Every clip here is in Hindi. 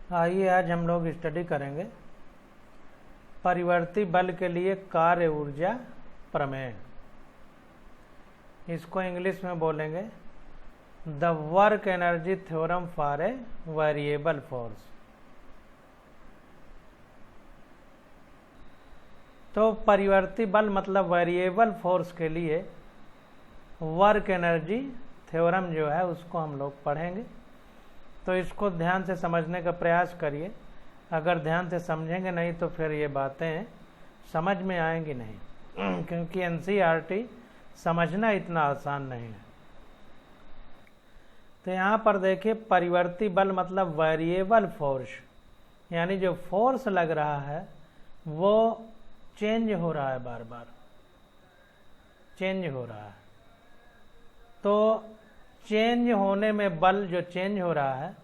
आइए आज हम लोग स्टडी करेंगे परिवर्ती बल के लिए कार्य ऊर्जा प्रमेय। इसको इंग्लिश में बोलेंगे the work energy theorem for a variable force. तो परिवर्ती बल मतलब वेरिएबल फोर्स के लिए वर्क एनर्जी थ्योरम जो है उसको हम लोग पढ़ेंगे। तो इसको ध्यान से समझने का प्रयास करिए। अगर ध्यान से समझेंगे नहीं तो फिर ये बातें समझ में आएंगी नहीं क्योंकि एनसीईआरटी समझना इतना आसान नहीं है। तो यहाँ पर देखिए परिवर्ती बल मतलब वेरिएबल फोर्स, यानी जो फोर्स लग रहा है वो चेंज हो रहा है, बार बार चेंज हो रहा है। तो चेंज होने में बल जो चेंज हो रहा है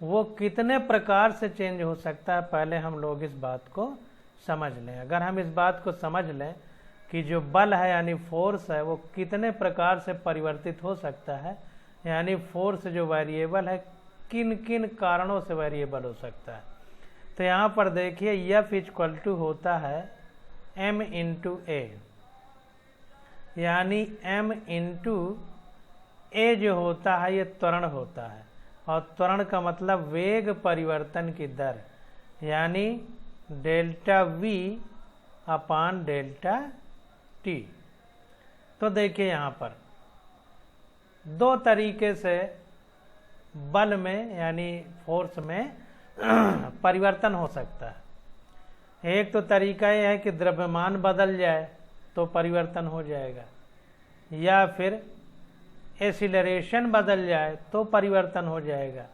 वो कितने प्रकार से चेंज हो सकता है, पहले हम लोग इस बात को समझ लें। अगर हम इस बात को समझ लें कि जो बल है यानी फोर्स है वो कितने प्रकार से परिवर्तित हो सकता है, यानी फोर्स जो वेरिएबल है किन किन कारणों से वेरिएबल हो सकता है। तो यहाँ पर देखिए F इक्वल टू होता है m इंटू ए, यानी m इंटू ए जो होता है ये त्वरण होता है, और त्वरण का मतलब वेग परिवर्तन की दर, यानी डेल्टा v अपान डेल्टा t। तो देखिए यहाँ पर दो तरीके से बल में यानी फोर्स में परिवर्तन हो सकता है। एक तो तरीका यह है कि द्रव्यमान बदल जाए तो परिवर्तन हो जाएगा, या फिर एक्सीलरेशन बदल जाए तो परिवर्तन हो जाएगा,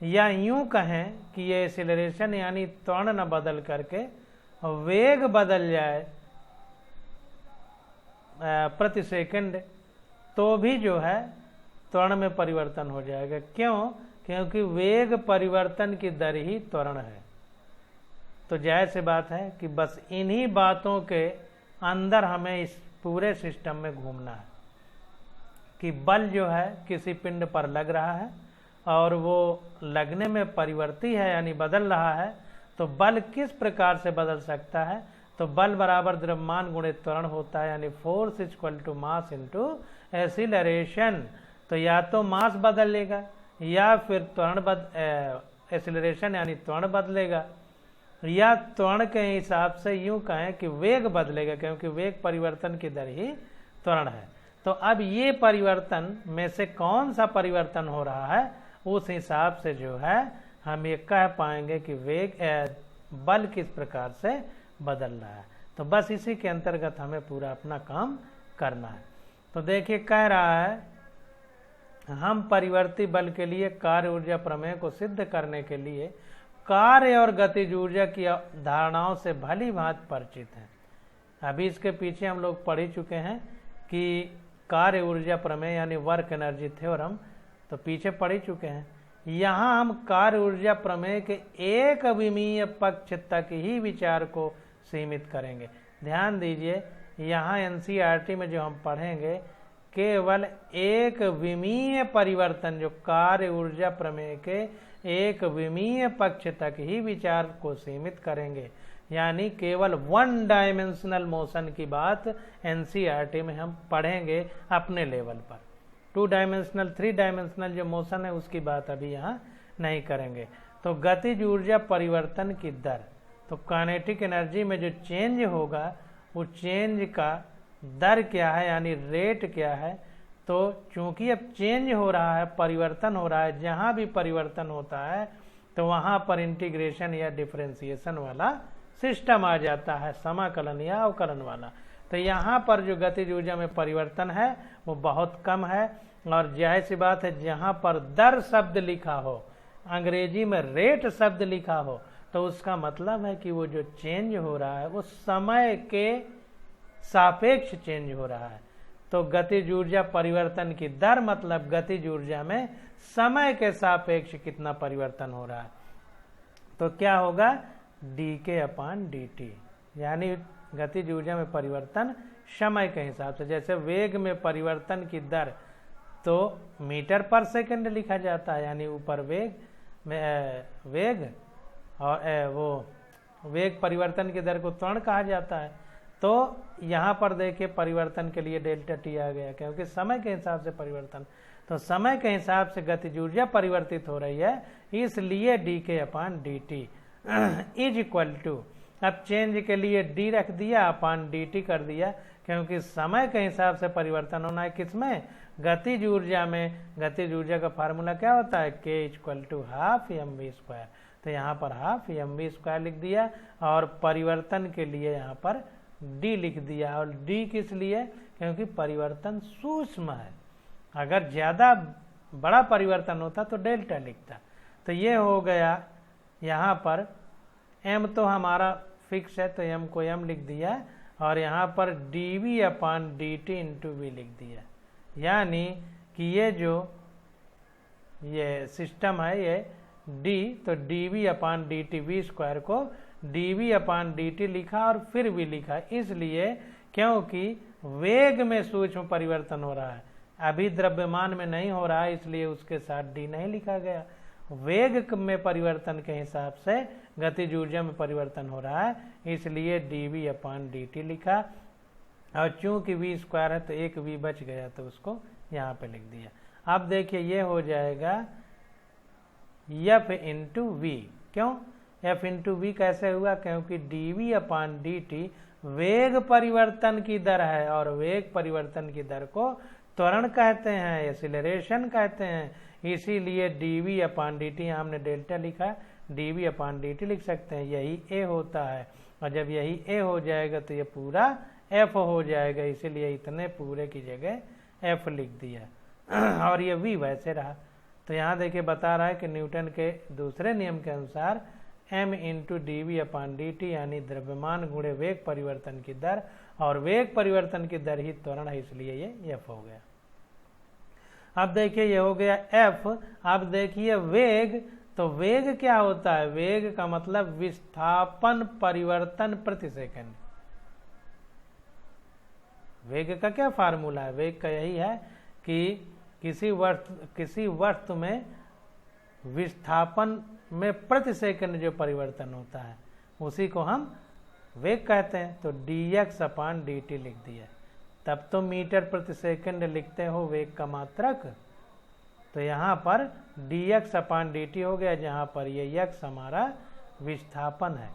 या यूं कहें कि ये एक्सीलरेशन यानी त्वरण न बदल करके वेग बदल जाए प्रति सेकंड तो भी जो है त्वरण में परिवर्तन हो जाएगा। क्यों? क्योंकि वेग परिवर्तन की दर ही त्वरण है। तो जाहिर सी बात है कि बस इन्हीं बातों के अंदर हमें इस पूरे सिस्टम में घूमना है कि बल जो है किसी पिंड पर लग रहा है और वो लगने में परिवर्ती है यानी बदल रहा है, तो बल किस प्रकार से बदल सकता है। तो बल बराबर द्रव्यमान गुणित त्वरण होता है, यानी force equal to mass into acceleration. तो या तो मास बदलेगा या फिर त्वरण एक्सीलरेशन यानी त्वरण बदलेगा, या त्वरण के हिसाब से यूं कहें कि वेग बदलेगा, क्योंकि वेग परिवर्तन की दर ही त्वरण है। तो अब ये परिवर्तन में से कौन सा परिवर्तन हो रहा है उस हिसाब से जो है हम ये कह पाएंगे कि वेग बल किस प्रकार से बदल रहा है। तो बस इसी के अंतर्गत हमें पूरा अपना काम करना है। तो देखिए कह रहा है हम परिवर्ती बल के लिए कार्य ऊर्जा प्रमेय को सिद्ध करने के लिए कार्य और गतिज ऊर्जा की धारणाओं से भली भांति परिचित हैं। अभी इसके पीछे हम लोग पढ़ ही चुके हैं कि कार्य ऊर्जा प्रमेय यानी वर्क एनर्जी थ्योरम, तो पीछे पढ़ ही चुके हैं। यहाँ हम कार्य ऊर्जा प्रमेय के एक अविमीय पक्ष तक ही विचार को सीमित करेंगे। ध्यान दीजिए यहाँ एनसीईआरटी में जो हम पढ़ेंगे केवल एक विमीय परिवर्तन, जो कार्य ऊर्जा प्रमेय के एक विमीय पक्ष तक ही विचार को सीमित करेंगे, यानी केवल वन डायमेंशनल मोशन की बात एनसीईआरटी में हम पढ़ेंगे अपने लेवल पर। टू डायमेंशनल थ्री डायमेंशनल जो मोशन है उसकी बात अभी यहाँ नहीं करेंगे। तो गतिज ऊर्जा परिवर्तन की दर, तो काइनेटिक एनर्जी में जो चेंज होगा वो चेंज का दर क्या है यानी रेट क्या है। तो चूंकि अब चेंज हो रहा है, परिवर्तन हो रहा है, जहाँ भी परिवर्तन होता है तो वहाँ पर इंटीग्रेशन या डिफरेंशिएशन वाला सिस्टम आ जाता है, समाकलन या अवकलन वाला। तो यहाँ पर जो गतिज ऊर्जा में परिवर्तन है वो बहुत कम है, और जाहिर सी बात है जहाँ पर दर शब्द लिखा हो, अंग्रेजी में रेट शब्द लिखा हो, तो उसका मतलब है कि वो जो चेंज हो रहा है वो समय के सापेक्ष चेंज हो रहा है। तो गतिज ऊर्जा परिवर्तन की दर मतलब गतिज ऊर्जा में समय के सापेक्ष कितना परिवर्तन हो रहा है। तो क्या होगा dk अपान dt, यानी गतिज ऊर्जा में परिवर्तन समय के हिसाब से। जैसे वेग में परिवर्तन की दर तो मीटर पर सेकंड लिखा जाता है, यानी ऊपर वेग और वो वेग परिवर्तन की दर को त्वरण कहा जाता है। तो यहाँ पर देखिए परिवर्तन के लिए डेल्टा टी आ गया, क्योंकि समय के हिसाब से परिवर्तन, तो समय के हिसाब से गतिज ऊर्जा परिवर्तित हो रही है, इसलिए D K upon D T is equal to, अब चेंज के लिए डी रख दिया अपान डी टी कर दिया, क्योंकि समय के हिसाब से परिवर्तन होना है किसमें, गतिज ऊर्जा में। गतिज ऊर्जा का फार्मूला क्या होता है, K equal to half M V square, तो यहाँ पर हाफ एम वी स्क्वायर लिख दिया, और परिवर्तन के लिए यहाँ पर डी लिख दिया। और डी किस लिए, क्योंकि परिवर्तन सूक्ष्म है, अगर ज्यादा बड़ा परिवर्तन होता तो डेल्टा लिखता। तो ये हो गया यहाँ पर m तो हमारा फिक्स है, तो m को m लिख दिया, और यहाँ पर dv upon dt into V लिख दिया। यानी कि ये जो ये सिस्टम है ये d, तो dv upon dt v square को dv अपान dt लिखा और फिर v लिखा, इसलिए क्योंकि वेग में सूक्ष्म परिवर्तन हो रहा है, अभी द्रव्यमान में नहीं हो रहा है, इसलिए उसके साथ d नहीं लिखा गया। वेग में परिवर्तन के हिसाब से गतिज ऊर्जा में परिवर्तन हो रहा है, इसलिए dv अपान dt लिखा, और चूंकि v स्क्वायर है तो एक v बच गया, तो उसको यहाँ पे लिख दिया। अब देखिए ये हो जाएगा f इंटू वी। क्यों f इंटू वी कैसे हुआ, क्योंकि dv अपान dt वेग परिवर्तन की दर है, और वेग परिवर्तन की दर को त्वरण कहते हैं, एक्सीलरेशन कहते हैं, इसीलिए dv अपान dt, यहाँ हमने डेल्टा लिखा, dv अपान dt लिख सकते हैं, यही a होता है, और जब यही a हो जाएगा तो ये पूरा f हो जाएगा, इसीलिए इतने पूरे की जगह f लिख दिया, और ये v वैसे रहा। तो यहाँ देखिए बता रहा है कि न्यूटन के दूसरे नियम के अनुसार m into dv upon dt, यानी द्रव्यमान गुणे वेग परिवर्तन की दर, और वेग परिवर्तन की दर ही त्वरण है, इसलिए ये f हो गया। अब देखिए ये हो गया f। अब देखिए वेग, तो वेग क्या होता है, वेग का मतलब विस्थापन परिवर्तन प्रति सेकंड। वेग का क्या फार्मूला है, वेग का यही है कि किसी वस्तु में विस्थापन में प्रति सेकंड जो परिवर्तन होता है उसी को हम वेग कहते हैं। तो dx अपान dt लिख दिया, तब तो मीटर प्रति सेकंड लिखते हो वेग का मात्रक, तो यहाँ पर dx अपान dt हो गया, जहाँ पर ये x हमारा विस्थापन है।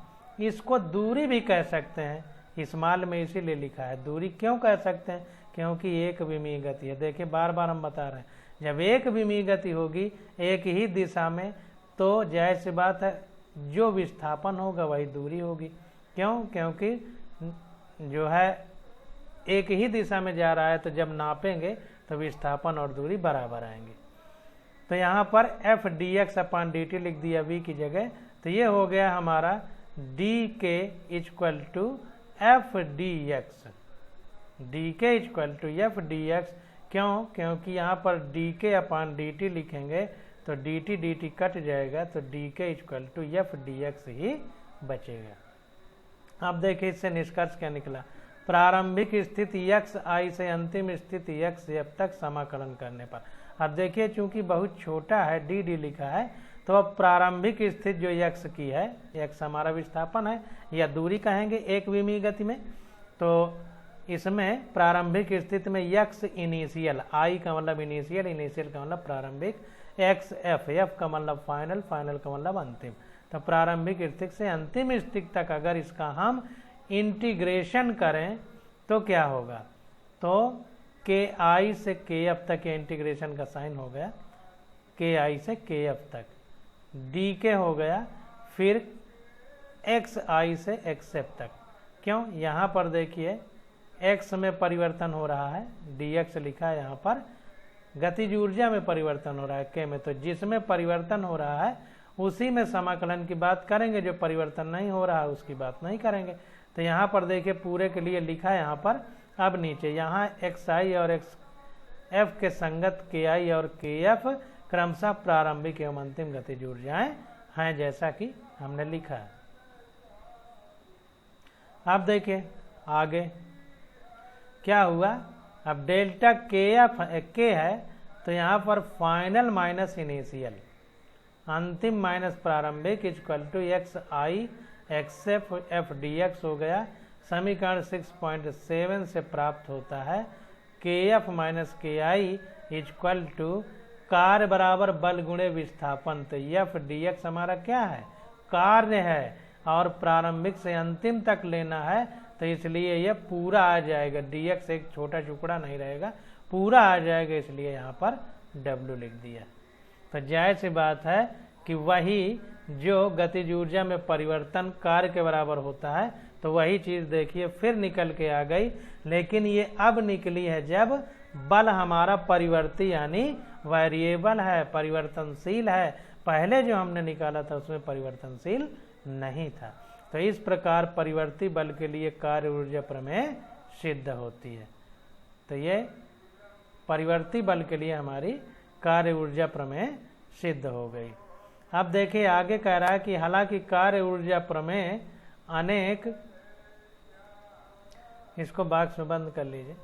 इसको दूरी भी कह सकते हैं, स्मॉल में इसीलिए लिखा है। दूरी क्यों कह सकते हैं, क्योंकि एक विमीय गति है। देखिए बार बार हम बता रहे हैं, जब एक विमीय गति होगी एक ही दिशा में, तो जाहिर सी बात है जो विस्थापन होगा वही दूरी होगी। क्यों, क्योंकि जो है एक ही दिशा में जा रहा है, तो जब नापेंगे तो विस्थापन और दूरी बराबर आएंगे। तो यहाँ पर f dx अपान dt लिख दिया v की जगह, तो ये हो गया हमारा dk equal to f dx, dk equal to f dx। क्यों, क्योंकि यहाँ पर dk अपान dt लिखेंगे तो dt कट जाएगा, तो dk equal to f dx ही बचेगा। अब देखिए इससे निष्कर्ष क्या निकला, प्रारंभिक स्थिति xi से अंतिम स्थिति xf तक समाकलन करने पर। अब देखिए चूंकि बहुत छोटा है, dd लिखा है, तो अब प्रारंभिक स्थिति जो x की है, x हमारा विस्थापन है या दूरी कहेंगे एक विमीय गति में, तो इसमें प्रारंभिक स्थिति में x इनिशियल, i का मतलब इनिशियल, इनिशियल का मतलब प्रारंभिक, xf, f का मतलब फाइनल, फाइनल का मतलब अंतिम। तो प्रारंभिक स्थिति से अंतिम स्थिति तक अगर इसका हम इंटीग्रेशन करें तो क्या होगा, तो ki से kf तक के इंटीग्रेशन का साइन हो गया, ki से kf तक, dk हो गया, फिर xi से xf तक। क्यों, यहाँ पर देखिए x में परिवर्तन हो रहा है, dx लिखा है, यहाँ पर गतिज ऊर्जा में परिवर्तन हो रहा है k में, तो जिसमें परिवर्तन हो रहा है उसी में समाकलन की बात करेंगे, जो परिवर्तन नहीं हो रहा है उसकी बात नहीं करेंगे। तो यहाँ पर देखिए पूरे के लिए लिखा है यहाँ पर। अब नीचे यहाँ xi और xf के संगत ki और kf क्रमशः प्रारंभिक एवं अंतिम गतिज ऊर्जाएं हैं, जैसा कि हमने लिखा है। अब देखिए आगे क्या हुआ, अब डेल्टा k है, तो यहाँ पर फाइनल माइनस इनिशियल, अंतिम माइनस प्रारंभिक equal to X I X F D X हो गया। समीकरण 6.7 से प्राप्त होता है के एफ माइनस के आई इक्वल टू कार्य बराबर बल गुणे विस्थापन। तो एफ डी एक्स हमारा क्या है, कार्य है, और प्रारंभिक से अंतिम तक लेना है, तो इसलिए यह पूरा आ जाएगा। डी एक्स एक छोटा टुकड़ा नहीं रहेगा, पूरा आ जाएगा, इसलिए यहाँ पर डब्ल्यू लिख दिया। तो जाहिर सी बात है कि वही जो गतिज ऊर्जा में परिवर्तन कार्य के बराबर होता है, तो वही चीज़ देखिए फिर निकल के आ गई, लेकिन ये अब निकली है जब बल हमारा परिवर्ती यानी वेरिएबल है, परिवर्तनशील है। पहले जो हमने निकाला था उसमें परिवर्तनशील नहीं था। तो इस प्रकार परिवर्ती बल के लिए कार्य ऊर्जा प्रमेय सिद्ध होती है। तो ये परिवर्ती बल के लिए हमारी कार्य ऊर्जा प्रमेय सिद्ध हो गई। अब देखिए आगे कह रहा है कि हालांकि कार्य ऊर्जा प्रमेय अनेक, इसको बॉक्स में बंद कर लीजिए।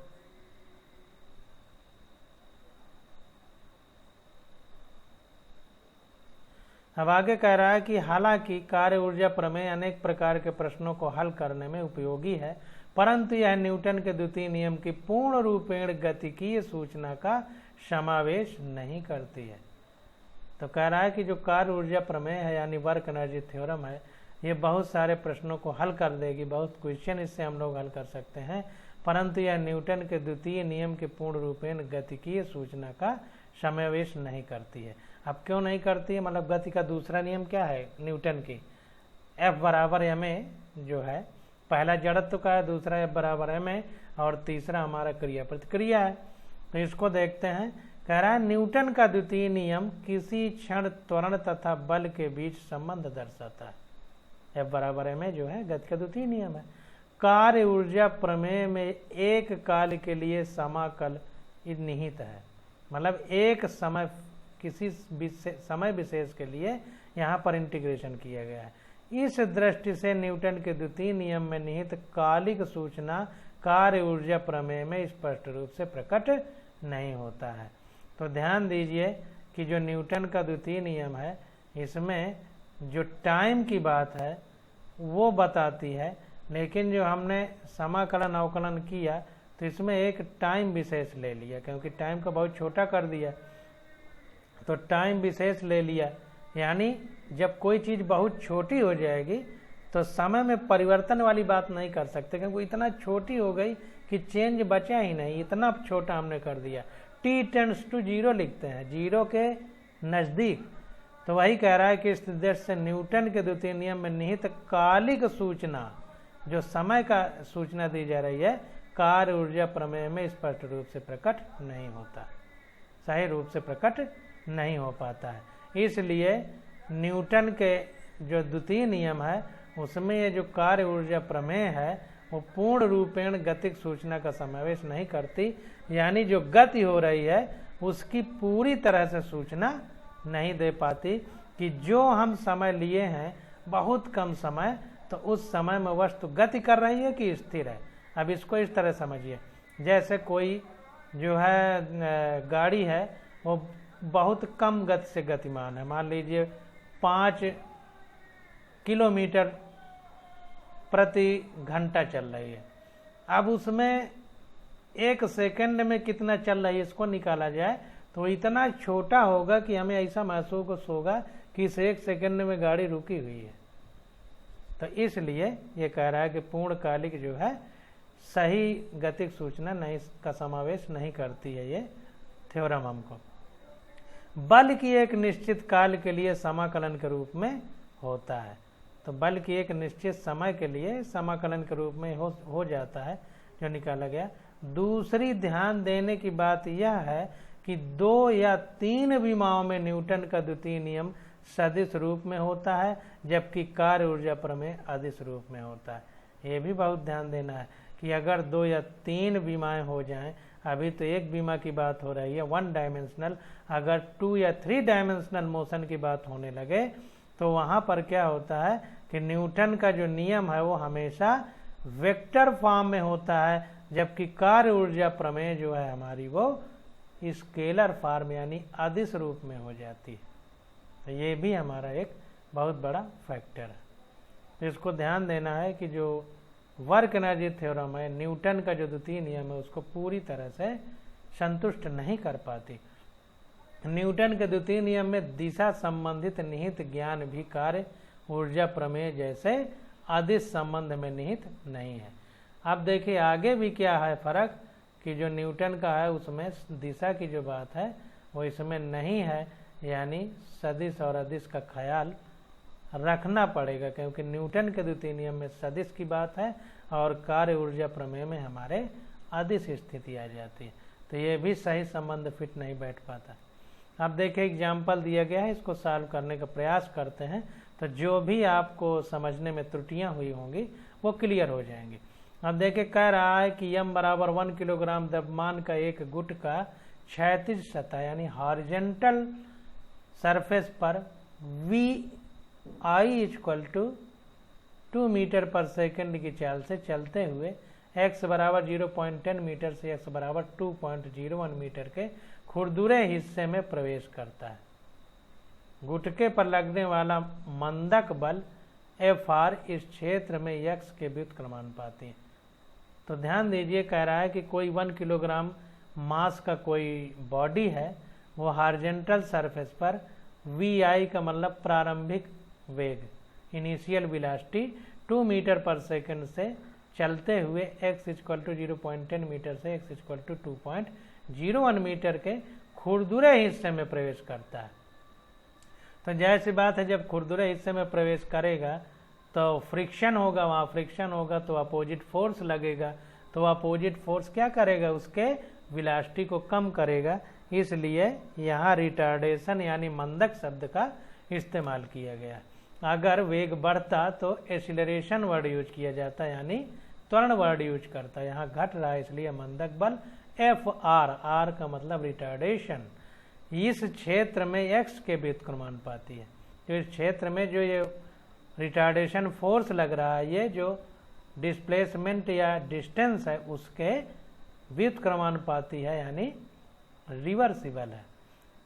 अब आगे कह रहा है कि हालांकि कार्य ऊर्जा प्रमेय अनेक प्रकार के प्रश्नों को हल करने में उपयोगी है, परंतु यह न्यूटन के द्वितीय नियम की पूर्ण रूपेण गतिकीय सूचना का समावेश नहीं करती है। तो कह रहा है कि जो कार्य ऊर्जा प्रमेय है यानी वर्क एनर्जी थ्योरम है, ये बहुत सारे प्रश्नों को हल कर देगी, बहुत क्वेश्चन इससे हम लोग हल कर सकते हैं, परंतु यह न्यूटन के द्वितीय नियम के पूर्ण रूपेण गतिकीय सूचना का समावेश नहीं करती है। अब क्यों नहीं करती है, मतलब गति का दूसरा नियम क्या है न्यूटन की, F बराबर ma जो है, पहला जड़त्व का है, दूसरा F बराबर ma, और तीसरा हमारा क्रिया प्रतिक्रिया है। तो इसको देखते हैं। कह रहा है न्यूटन का द्वितीय नियम किसी क्षण त्वरण तथा बल के बीच संबंध दर्शाता है। F बराबर ma जो है गति का द्वितीय नियम है। कार्य ऊर्जा प्रमेय में एक काल के लिए समाकल निहित है, मतलब एक समय, किसी समय विशेष के लिए यहाँ पर इंटीग्रेशन किया गया है। इस दृष्टि से न्यूटन के द्वितीय नियम में निहित कालिक सूचना कार्य ऊर्जा प्रमेय में स्पष्ट रूप से प्रकट नहीं होता है। तो ध्यान दीजिए कि जो न्यूटन का द्वितीय नियम है, इसमें जो टाइम की बात है वो बताती है, लेकिन जो हमने समाकलन अवकलन किया तो इसमें एक टाइम विशेष ले लिया, क्योंकि टाइम को बहुत छोटा कर दिया, तो टाइम विशेष ले लिया, यानी जब कोई चीज़ बहुत छोटी हो जाएगी तो समय में परिवर्तन वाली बात नहीं कर सकते, क्योंकि इतना छोटी हो गई कि चेंज बचा ही नहीं, इतना छोटा हमने कर दिया। t टेंड्स टू 0 लिखते हैं, 0 के नज़दीक। तो वही कह रहा है कि इस दृष्टि से न्यूटन के द्वितीय नियम में निहित कालिक सूचना, जो समय का सूचना दी जा रही है, कार्य ऊर्जा प्रमेय में स्पष्ट रूप से प्रकट नहीं होता, सही रूप से प्रकट नहीं हो पाता है। इसलिए न्यूटन के जो द्वितीय नियम है उसमें ये जो कार्य ऊर्जा प्रमेय है वो पूर्ण रूपेण गतिक सूचना का समावेश नहीं करती, यानी जो गति हो रही है उसकी पूरी तरह से सूचना नहीं दे पाती कि जो हम समय लिए हैं बहुत कम समय, तो उस समय में वस्तु गति कर रही है कि स्थिर है। अब इसको इस तरह समझिए, जैसे कोई जो है गाड़ी है वो बहुत कम गति से गतिमान है, मान लीजिए 5 किलोमीटर प्रति घंटा चल रही है। अब उसमें 1 सेकंड में कितना चल रही है इसको निकाला जाए तो इतना छोटा होगा कि हमें ऐसा महसूस होगा कि इस 1 सेकंड में गाड़ी रुकी हुई है। तो इसलिए ये कह रहा है कि पूर्णकालिक जो है सही गतिक सूचना नहीं का समावेश नहीं करती है ये थ्योरम हमको। बल की एक निश्चित काल के लिए समाकलन के रूप में होता है, तो बल की एक निश्चित समय के लिए समाकलन के रूप में हो जाता है जो निकाला गया। दूसरी ध्यान देने की बात यह है कि 2 या 3 विमाओं में न्यूटन का द्वितीय नियम सदिश रूप में होता है, जबकि कार्य ऊर्जा प्रमेय अदिश रूप में होता है। ये भी बहुत ध्यान देना है कि अगर 2 या 3 विमाएं हो जाएं, अभी तो एक विमा की बात हो रही है 1 डायमेंशनल, अगर 2 या 3 डायमेंशनल मोशन की बात होने लगे तो वहाँ पर क्या होता है कि न्यूटन का जो नियम है वो हमेशा वेक्टर फॉर्म में होता है, जबकि कार्य ऊर्जा प्रमेय जो है हमारी वो स्केलर फॉर्म यानी अदिश रूप में हो जाती है। तो ये भी हमारा एक बहुत बड़ा फैक्टर है। तो इसको ध्यान देना है कि जो वर्क एनर्जी थ्योरम है, न्यूटन का जो द्वितीय नियम है, उसको पूरी तरह से संतुष्ट नहीं कर पाती। न्यूटन के द्वितीय नियम में दिशा संबंधित निहित ज्ञान भी कार्य ऊर्जा प्रमेय जैसे अदिश संबंध में निहित नहीं है। अब देखिए आगे भी क्या है फर्क, कि जो न्यूटन का है उसमें दिशा की जो बात है वो इसमें नहीं है, यानी सदिश और अदिश का ख्याल रखना पड़ेगा, क्योंकि न्यूटन के द्वितीय नियम में सदिश की बात है और कार्य ऊर्जा प्रमेय में हमारे अदिश स्थिति आ जाती है। तो ये भी सही संबंध फिट नहीं बैठ पाता। अब देखिए एग्जाम्पल दिया गया है, इसको सॉल्व करने का प्रयास करते हैं, तो जो भी आपको समझने में त्रुटियां हुई होंगी वो क्लियर हो जाएंगी। अब देखिए कह रहा है कि m बराबर 1 किलोग्राम द्रव्यमान का एक गुट का क्षैतिज सतह यानी हॉरिजेंटल सरफेस पर VI इक्वल टू 2 मीटर पर सेकंड की चाल से चलते हुए x बराबर 0.10 मीटर से x बराबर 2.01 मीटर के खुरदुरे हिस्से में प्रवेश करता है। गुटके पर लगने वाला मंदक बल Fr इस क्षेत्र में x के व्युत्क्रमानुपाती है। तो ध्यान दीजिए, कह रहा है कि कोई 1 किलोग्राम मास का कोई बॉडी है, वो हॉरिजेंटल सरफेस पर VI का मतलब प्रारंभिक वेग, इनिशियल वेलोसिटी 2 मीटर पर सेकंड से चलते हुए x इक्वल टू 0.10 मीटर से x इक्वल टू 2.01 मीटर के खुरदुरे हिस्से में प्रवेश करता है। तो जाहिर सी बात है, जब खुरदुरे हिस्से में प्रवेश करेगा तो फ्रिक्शन होगा, वहाँ फ्रिक्शन होगा तो अपोजिट फोर्स लगेगा, तो अपोजिट फोर्स क्या करेगा, उसके वेलोसिटी को कम करेगा। इसलिए यहाँ रिटार्डेशन यानी मंदक शब्द का इस्तेमाल किया गया। अगर वेग बढ़ता तो एक्सीलरेशन वर्ड यूज किया जाता, यानी त्वरण वर्ड यूज करता। यहाँ घट रहा है इसलिए मंदक बल Fr, R का मतलब रिटार्डेशन, इस क्षेत्र में x के व्युत्क्रमानुपाती है। तो इस क्षेत्र में जो ये रिटार्डेशन फोर्स लग रहा है, ये जो डिस्प्लेसमेंट या डिस्टेंस है उसके व्युत्क्रमानुपाती है, यानी रिवर्सिबल है।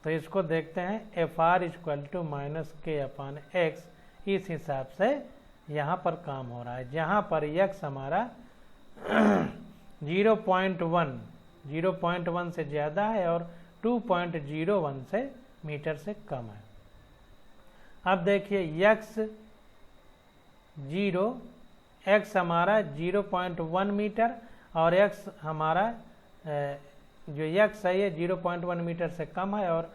तो इसको देखते हैं, Fr इक्वल टू -k/x, इस हिसाब से यहाँ पर काम हो रहा है, जहाँ पर x हमारा 0.1 से ज़्यादा है और 2.01 से मीटर से कम है। अब देखिए x हमारा 0.1 मीटर और x हमारा जो x है ये 0.1 मीटर से कम है और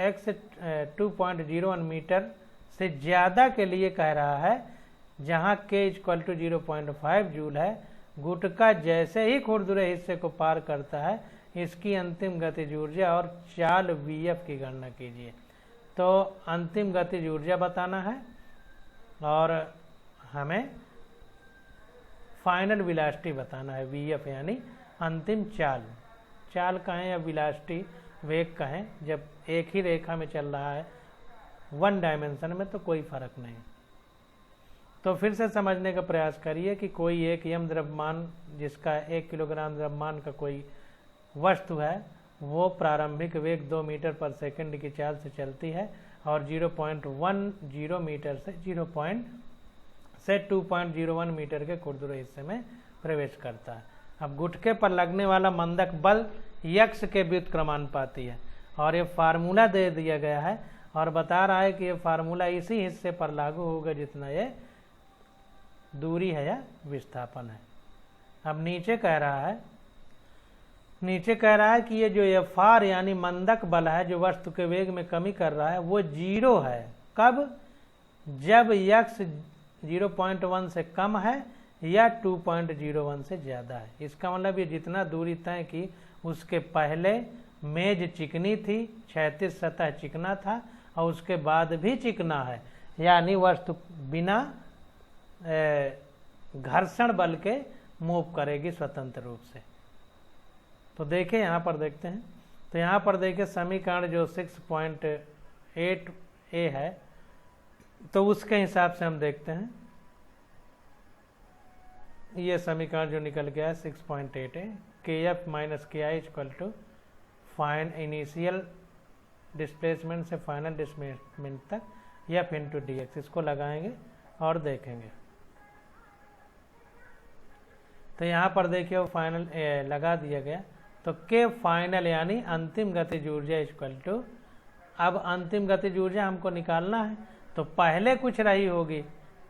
x 2.01 मीटर से ज़्यादा के लिए कह रहा है, जहाँ k इक्वल टू 0.5 जूल है। गुटका जैसे ही खुरदुरे हिस्से को पार करता है, इसकी अंतिम गतिज ऊर्जा और चाल Vf की गणना कीजिए। तो अंतिम गतिज ऊर्जा बताना है और हमें फाइनल वेलोसिटी बताना है, Vf यानी अंतिम चाल। चाल कहें या वेलोसिटी, वेग कहें, जब एक ही रेखा में चल रहा है वन डायमेंशन में तो कोई फर्क नहीं। तो फिर से समझने का प्रयास करिए कि कोई एक यम द्रव्यमान जिसका 1 किलोग्राम द्रव्यमान का कोई वस्तु है, वो प्रारंभिक वेग 2 मीटर पर सेकंड की चाल से चलती है और 0.10 मीटर से 2.01 मीटर के खुरदुरे हिस्से में प्रवेश करता है। अब गुटके पर लगने वाला मंदक बल यक्ष के व्युत्क्रमानुपाती है और ये फार्मूला दे दिया गया है और बता रहा है कि ये फार्मूला इसी हिस्से पर लागू होगा जितना ये दूरी है या विस्थापन है। अब नीचे कह रहा है कि ये जो Fr यानी मंदक बल है जो वस्तु के वेग में कमी कर रहा है वो 0 है। कब? जब x 0.1 से कम है या 2.01 से ज़्यादा है। इसका मतलब ये जितना दूरी तय की उसके पहले मेज चिकनी थी, क्षैतिज सतह चिकना था और उसके बाद भी चिकना है, यानी वस्तु बिना घर्षण बल के मूव करेगी स्वतंत्र रूप से। तो देखें यहाँ पर देखते हैं, तो यहाँ पर देखिए समीकरण जो 6.8a है तो उसके हिसाब से हम देखते हैं, ये समीकरण जो निकल गया है 6.8a, kf minus ki equal to find initial displacement से फाइनल डिस्प्लेसमेंट तक एफ इंटू डी एक्स, इसको लगाएंगे और देखेंगे। तो यहाँ पर देखिए वो फाइनल लगा दिया गया, तो के फाइनल यानी अंतिम गतिज ऊर्जा इक्वल टू, अब अंतिम गतिज ऊर्जा हमको निकालना है, तो पहले कुछ रही होगी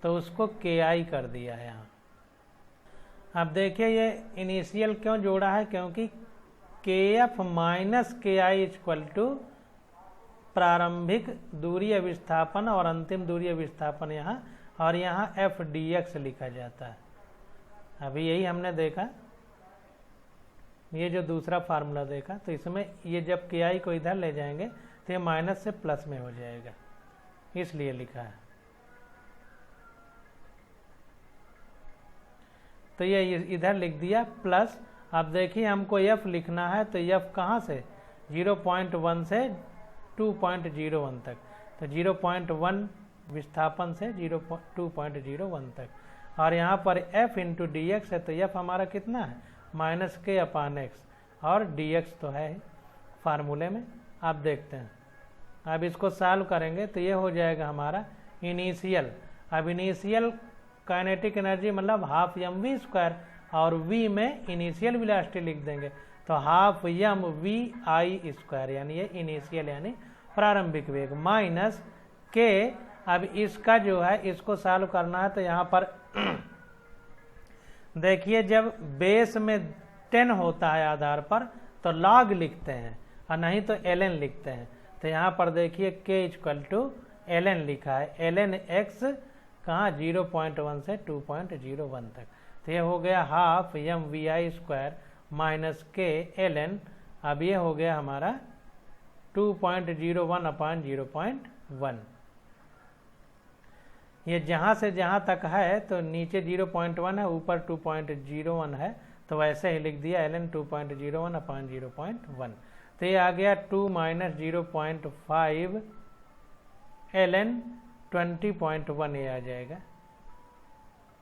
तो उसको के आई कर दिया है यहाँ। अब देखिए ये इनिशियल क्यों जोड़ा है, क्योंकि के एफ माइनस के आई इक्वल टू प्रारंभिक दूरीय विस्थापन और अंतिम दूरीय विस्थापन यहाँ, और यहाँ एफ डी एक्स लिखा जाता है। अभी यही हमने देखा, ये जो दूसरा फार्मूला देखा, तो इसमें ये जब के आई को इधर ले जाएंगे तो ये माइनस से प्लस में हो जाएगा, इसलिए लिखा है। तो ये इधर लिख दिया प्लस। अब देखिए हमको एफ लिखना है, तो एफ कहाँ से, 0.1 से 2.01 तक, तो 0.1 विस्थापन से 2.01 तक, और यहाँ पर f इंटू डी एक्स है, तो f हमारा कितना है माइनस के अपान एक्स, और dx तो है फार्मूले में। आप देखते हैं, अब इसको सॉल्व करेंगे तो ये हो जाएगा हमारा इनिशियल। अब इनिशियल काइनेटिक एनर्जी मतलब हाफ एम वी स्क्वायर, और v में इनिशियल वेलोसिटी लिख देंगे, तो half M V I square, यानी ये इनिशियल यानी प्रारंभिक वेग, माइनस के। अब इसका जो है इसको सॉल्व करना है, तो यहाँ पर देखिए जब बेस में 10 होता है आधार पर तो लॉग लिखते हैं, और नहीं तो ln लिखते हैं। तो यहाँ पर देखिए k इक्वल टू ln लिखा है, ln x कहाँ 0.1 से 2.01 तक, तो ये हो गया half M V I square minus K ln। अब ये हो गया हमारा 2.01 अपान 0.1। ये जहाँ से जहाँ तक है तो नीचे 0.1 है, ऊपर 2.01 है, तो वैसे ही लिख दिया ln 2.01 अपान 0.1। तो ये आ गया 2 माइनस 0.5 ln 20.1, ये आ जाएगा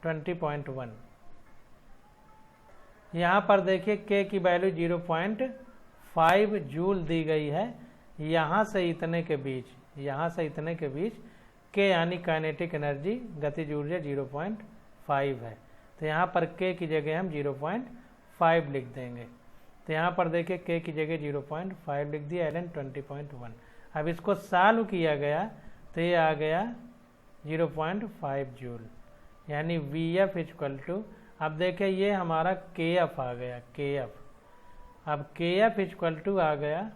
20.1। यहाँ पर देखिए k की वैल्यू 0.5 जूल दी गई है, यहाँ से इतने के बीच, यहाँ से इतने के बीच k यानी काइनेटिक एनर्जी गतिज ऊर्जा 0.5 है, तो यहाँ पर k की जगह हम 0.5 लिख देंगे। तो यहाँ पर देखिए k की जगह 0.5 लिख दिया, ln 20.1। अब इसको सॉल्व किया गया तो ये आ गया 0.5 जूल, यानी वी एफ इक्वल टू, अब देखिए ये हमारा के एफ आ गया, के एफ। अब के एफ इक्वल टू आ गया,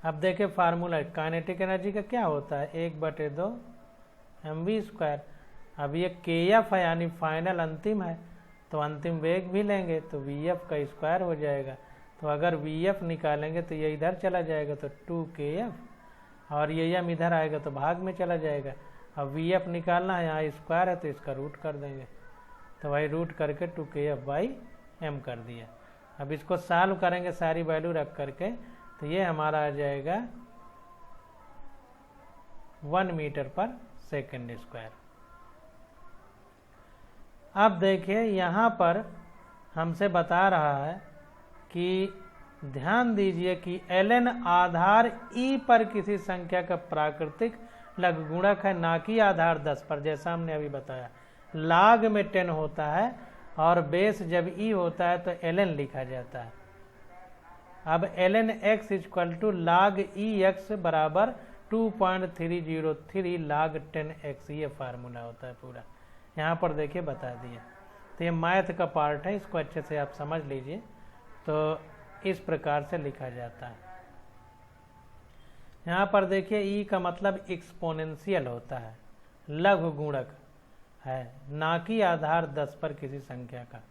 अब देखिए फार्मूला काइनेटिक एनर्जी का क्या होता है, 1/2 mv स्क्वायर। अब ये के एफ है यानी फाइनल अंतिम है, तो अंतिम वेग भी लेंगे तो वी एफ का स्क्वायर हो जाएगा। तो अगर वी एफ निकालेंगे तो ये इधर चला जाएगा तो 2kf, और ये एम इधर आएगा तो भाग में चला जाएगा। अब वी एफ निकालना है, यहाँ स्क्वायर है तो इसका रूट कर देंगे, तो वही रूट करके 2kf/m कर दिया। अब इसको सॉल्व करेंगे सारी वैल्यू रख करके, तो ये हमारा आ जाएगा 1 मीटर पर सेकेंड स्क्वायर। अब देखिए यहाँ पर हमसे बता रहा है कि ध्यान दीजिए कि ln आधार e पर किसी संख्या का प्राकृतिक लघुगुणक है, ना कि आधार 10 पर, जैसा हमने अभी बताया। log में 10 होता है और बेस जब e होता है तो ln लिखा जाता है। अब ln x equal to log e x बराबर 2.303 log 10x, ये फार्मूला होता है पूरा। यहाँ पर देखिए बता दिया, तो ये मैथ का पार्ट है, इसको अच्छे से आप समझ लीजिए। तो इस प्रकार से लिखा जाता है। यहाँ पर देखिए e का मतलब एक्सपोनेंशियल होता है, लघु गुणक है, ना कि आधार 10 पर किसी संख्या का।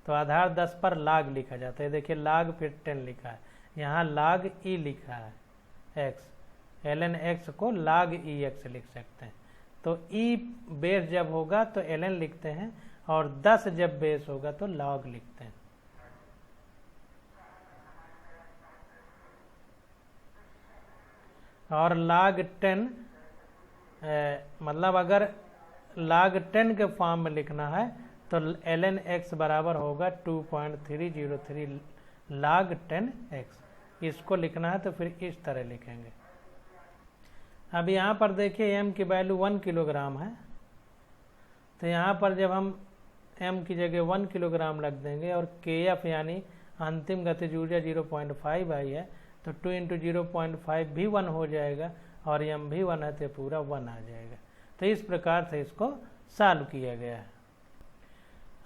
तो आधार 10 पर log लिखा जाता है, देखिए log फिर 10 लिखा है, यहाँ log e लिखा है x, ln x को log e x लिख सकते हैं। तो e बेस जब होगा तो ln लिखते हैं, और 10 जब बेस होगा तो log लिखते हैं। और log 10 मतलब अगर log 10 के फॉर्म में लिखना है तो ln x बराबर होगा 2.303 log 10x। इसको लिखना है तो फिर इस तरह लिखेंगे। अब यहाँ पर देखिए m की वैल्यू 1 किलोग्राम है, तो यहाँ पर जब हम m की जगह 1 किलोग्राम रख देंगे और kf यानी अंतिम गतिज ऊर्जा 0.5 आई है, तो 2 इंटू 0.5 भी 1 हो जाएगा और m भी 1 है तो पूरा 1 आ जाएगा। तो इस प्रकार से इसको सॉल्व किया गया है।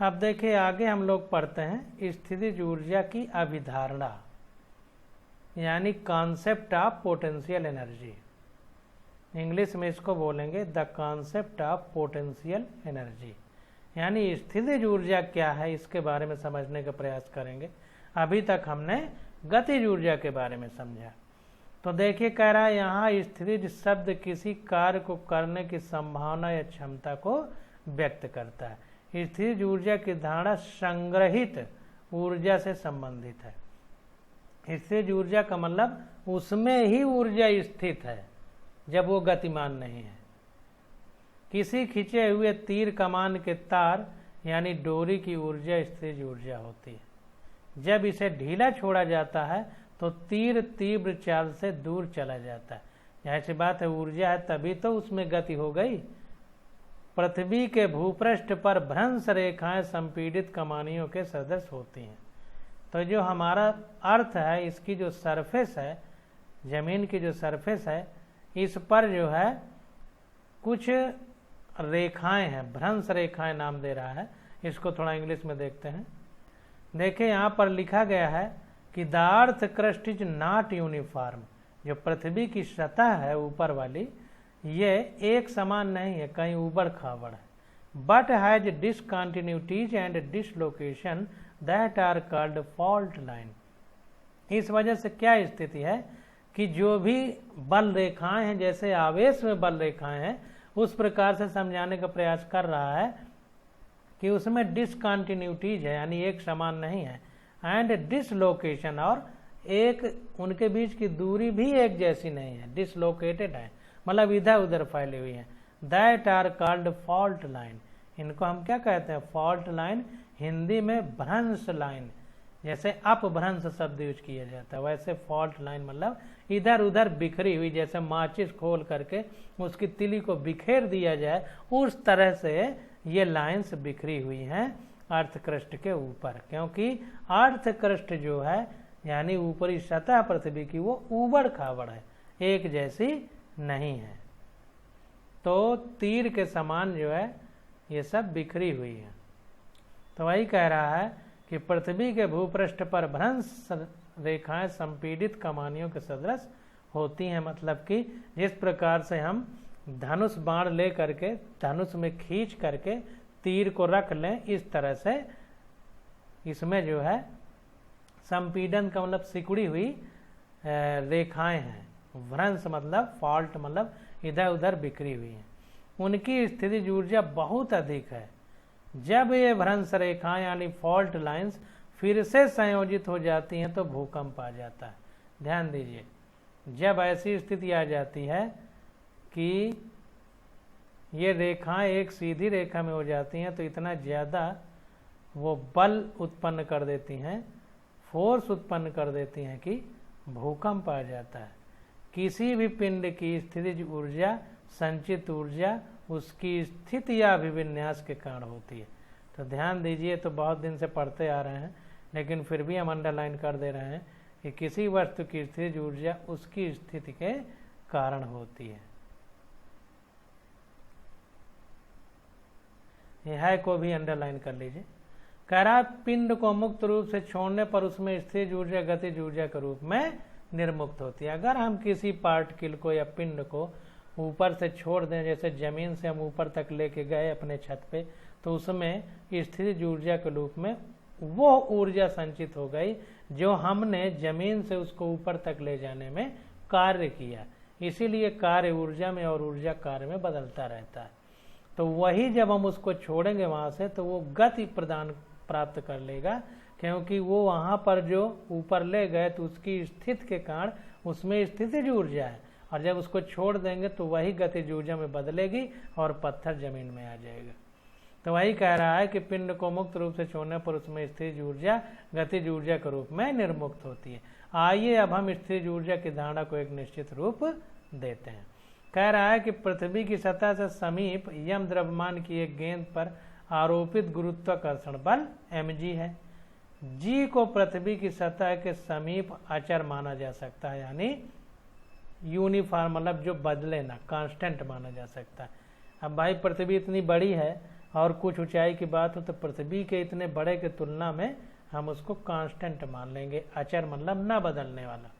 अब देखिए आगे हम लोग पढ़ते हैं स्थितिज ऊर्जा की अभिधारणा, यानी concept of potential energy. English में इसको बोलेंगे the concept of potential energy, यानी स्थितिज ऊर्जा क्या है इसके बारे में समझने का प्रयास करेंगे। अभी तक हमने गतिज ऊर्जा के बारे में समझा। तो देखिए कह रहा है यहाँ स्थितिज शब्द किसी कार्य को करने की संभावना या क्षमता को व्यक्त करता है। स्थितिज ऊर्जा की धारणा संग्रहित ऊर्जा से संबंधित है। स्थितिज ऊर्जा का मतलब उसमें ही ऊर्जा स्थित है जब वो गतिमान नहीं है। किसी खींचे हुए तीर कमान के तार यानी डोरी की ऊर्जा स्थितिज ऊर्जा होती है। जब इसे ढीला छोड़ा जाता है तो तीर तीव्र चाल से दूर चला जाता है। ऐसी बात है, ऊर्जा है तभी तो उसमें गति हो गई। पृथ्वी के भूपृष्ठ पर भ्रंश रेखाएं संपीड़ित कमानियों के सदृश होती हैं। तो जो हमारा अर्थ है, इसकी जो सरफेस है, जमीन की जो सरफेस है, इस पर जो है कुछ रेखाएं हैं, भ्रंश रेखाएं नाम दे रहा है। इसको थोड़ा इंग्लिश में देखते हैं। देखिए यहाँ पर लिखा गया है कि the earth crust is not uniform. जो पृथ्वी की सतह है ऊपर वाली, ये एक समान नहीं है, कहीं ऊबड़ खाबड़ है। But has discontinuities and dislocation that are called fault line. इस वजह से क्या स्थिति है कि जो भी बल रेखाएं हैं, जैसे आवेश में बल रेखाएं हैं, उस प्रकार से समझाने का प्रयास कर रहा है कि उसमें डिसकंटिन्यूटीज है, यानी एक समान नहीं है, एंड डिसलोकेशन, और एक उनके बीच की दूरी भी एक जैसी नहीं है, डिसलोकेटेड है, मतलब इधर उधर फैली हुई है। That are called fault line. इनको हम क्या कहते हैं? Fault line. हिंदी में भ्रंश लाइन, जैसे अपभ्रंश शब्द यूज किया जाता है, वैसे फॉल्ट लाइन मतलब इधर उधर बिखरी हुई, जैसे माचिस खोल करके उसकी तिली को बिखेर दिया जाए, उस तरह से ये लाइंस बिखरी हुई हैं अर्थ क्रस्ट के ऊपर। क्योंकि अर्थ क्रस्ट जो है, यानी ऊपरी सतह पृथ्वी की, वो ऊबड़ खाबड़ है, एक जैसी नहीं है। तो तीर के समान जो है ये सब बिखरी हुई है। तो वही कह रहा है कि पृथ्वी के भूपृष्ठ पर भ्रंश रेखाएं संपीड़ित कमानियों के सदृश होती हैं। मतलब कि जिस प्रकार से हम धनुष बाण ले करके धनुष में खींच करके तीर को रख लें, इस तरह से इसमें जो है संपीड़न का मतलब सिकुड़ी हुई रेखाएं हैं। भ्रंश मतलब फॉल्ट, मतलब इधर उधर बिखरी हुई हैं। उनकी स्थितिज ऊर्जा बहुत अधिक है। जब ये भ्रंश रेखाएं यानी फॉल्ट लाइंस फिर से संयोजित हो जाती हैं तो भूकंप आ जाता है। ध्यान दीजिए, जब ऐसी स्थिति आ जाती है कि ये रेखाएं एक सीधी रेखा में हो जाती हैं, तो इतना ज़्यादा वो बल उत्पन्न कर देती हैं, फोर्स उत्पन्न कर देती हैं कि भूकंप आ जाता है। किसी भी पिंड की स्थितिज ऊर्जा, संचित ऊर्जा उसकी स्थिति या अभिविन्यास के कारण होती है। तो ध्यान दीजिए, तो बहुत दिन से पढ़ते आ रहे हैं, लेकिन फिर भी हम अंडरलाइन कर दे रहे हैं कि किसी वस्तु की स्थितिज ऊर्जा उसकी स्थिति के कारण होती है। यह को भी अंडरलाइन कर लीजिए। कह रहा पिंड को मुक्त रूप से छोड़ने पर उसमें स्थितिज ऊर्जा गतिज ऊर्जा के रूप में निर्मुक्त होती है। अगर हम किसी पार्टिकल को या पिंड को ऊपर से छोड़ दें, जैसे जमीन से हम ऊपर तक लेके गए अपने छत पे, तो उसमें स्थितिज ऊर्जा के रूप में वो ऊर्जा संचित हो गई जो हमने जमीन से उसको ऊपर तक ले जाने में कार्य किया। इसीलिए कार्य ऊर्जा में और ऊर्जा कार्य में बदलता रहता है। तो वही जब हम उसको छोड़ेंगे वहां से, तो वो गति प्रदान प्राप्त कर लेगा, क्योंकि वो वहां पर जो ऊपर ले गए तो उसकी स्थिति के कारण उसमें स्थितिज ऊर्जा है, और जब उसको छोड़ देंगे तो वही गतिज ऊर्जा में बदलेगी और पत्थर जमीन में आ जाएगा। तो वही कह रहा है कि पिंड को मुक्त रूप से छोड़ने पर उसमें स्थिर ऊर्जा गतिज ऊर्जा के रूप में निर्मुक्त होती है। आइए अब हम स्थिर ऊर्जा की धारणा को एक निश्चित रूप देते हैं। कह रहा है कि पृथ्वी की सतह से समीप यम द्रव्यमान की एक गेंद पर आरोपित गुरुत्वाकर्षण बल mg है। g को पृथ्वी की सतह के समीप अचर माना जा सकता है, यानी यूनिफॉर्म, मतलब जो बदले ना, कांस्टेंट माना जा सकता है। अब भाई पृथ्वी इतनी बड़ी है और कुछ ऊंचाई की बात हो तो पृथ्वी के इतने बड़े के तुलना में हम उसको कांस्टेंट मान लेंगे, अचर मतलब न बदलने वाला।